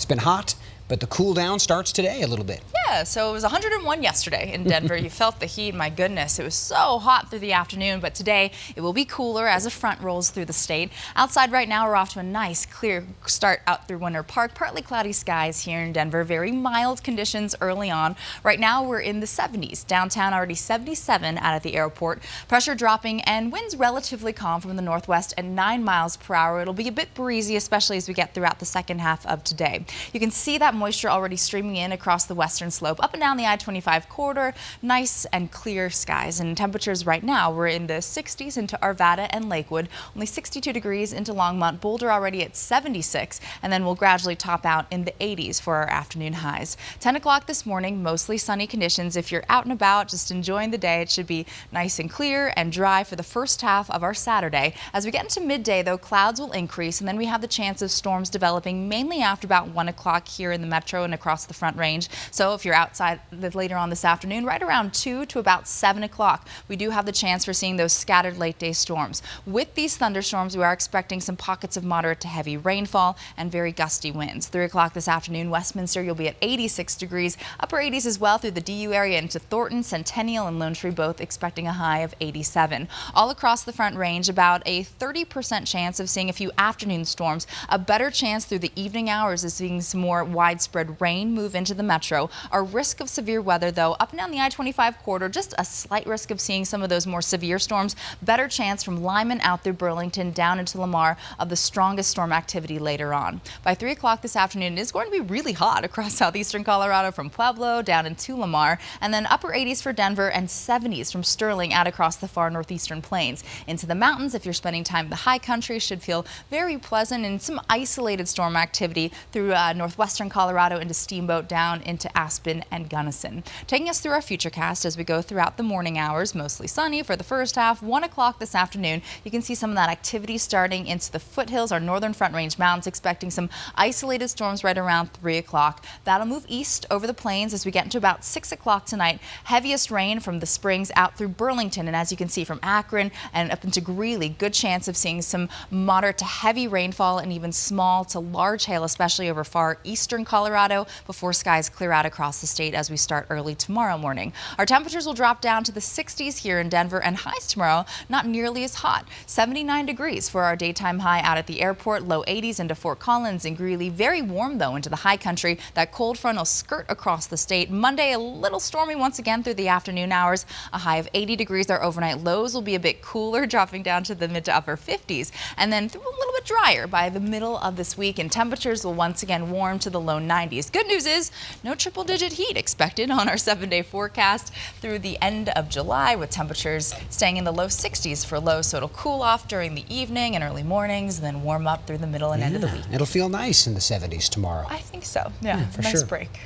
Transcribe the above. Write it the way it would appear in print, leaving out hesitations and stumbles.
It's been hot, but the cool down starts today a little bit. Yeah, so it was 101 yesterday in Denver. You felt the heat, my goodness. It was so hot through the afternoon, but today it will be cooler as a front rolls through the state. Outside right now, we're off to a nice, clear start out through Winter Park. Partly cloudy skies here in Denver. Very mild conditions early on. Right now, we're in the 70s. Downtown already 77 out at the airport. Pressure dropping and winds relatively calm from the northwest at 9 miles per hour. It'll be a bit breezy, especially as we get throughout the second half of today. You can see that moisture already streaming in across the western slope up and down the I-25 corridor. Nice and clear skies, and temperatures right now we're in the 60s into Arvada and Lakewood, only 62 degrees into Longmont. Boulder already at 76, and then we'll gradually top out in the 80s for our afternoon highs. 10 o'clock this morning, mostly sunny conditions. If you're out and about just enjoying the day, it should be nice and clear and dry for the first half of our Saturday. As we get into midday though, clouds will increase, and then we have the chance of storms developing mainly after about 1 o'clock here in the metro and across the Front Range. So if you're outside later on this afternoon, right around 2 to about 7 o'clock, we do have the chance for seeing those scattered late day storms. With these thunderstorms, we are expecting some pockets of moderate to heavy rainfall and very gusty winds. 3 o'clock this afternoon, Westminster, you'll be at 86 degrees, upper 80s as well through the DU area into Thornton, Centennial and Lone Tree, both expecting a high of 87. All across the Front Range, about a 30% chance of seeing a few afternoon storms. A better chance through the evening hours of seeing some more widespread rain move into the metro. Our risk of severe weather, though, up and down the I-25 corridor, just a slight risk of seeing some of those more severe storms. Better chance from Lyman out through Burlington down into Lamar of the strongest storm activity later on. By 3 o'clock this afternoon, it is going to be really hot across southeastern Colorado from Pueblo down into Lamar, and then upper 80s for Denver and 70s from Sterling out across the far northeastern plains. Into the mountains, if you're spending time in the high country, should feel very pleasant, and some isolated storm activity through northwestern Colorado into Steamboat down into Aspen and Gunnison. Taking us through our futurecast as we go throughout the morning hours, mostly sunny for the first half. 1 o'clock this afternoon, you can see some of that activity starting into the foothills, our northern Front Range mountains, expecting some isolated storms right around 3 o'clock. That'll move east over the plains as we get into about 6 o'clock tonight. Heaviest rain from the Springs out through Burlington, and as you can see from Akron and up into Greeley, good chance of seeing some moderate to heavy rainfall and even small to large hail, especially over far eastern Colorado, before skies clear out across the state as we start early tomorrow morning. Our temperatures will drop down to the 60s here in Denver, and highs tomorrow not nearly as hot. 79 degrees for our daytime high out at the airport, low 80s into Fort Collins and Greeley. Very warm though into the high country. That cold front will skirt across the state. Monday, a little stormy once again through the afternoon hours. A high of 80 degrees. Our overnight lows will be a bit cooler, dropping down to the mid to upper 50s, and then a little bit drier by the middle of this week, and temperatures will once again warm to the low 90s. Good news is no triple-digit heat expected on our 7-day forecast through the end of July, with temperatures staying in the low 60s for lows, so it'll cool off during the evening and early mornings, and then warm up through the middle and end of the week. It'll feel nice in the 70s tomorrow. I think so. Yeah, for nice sure. break.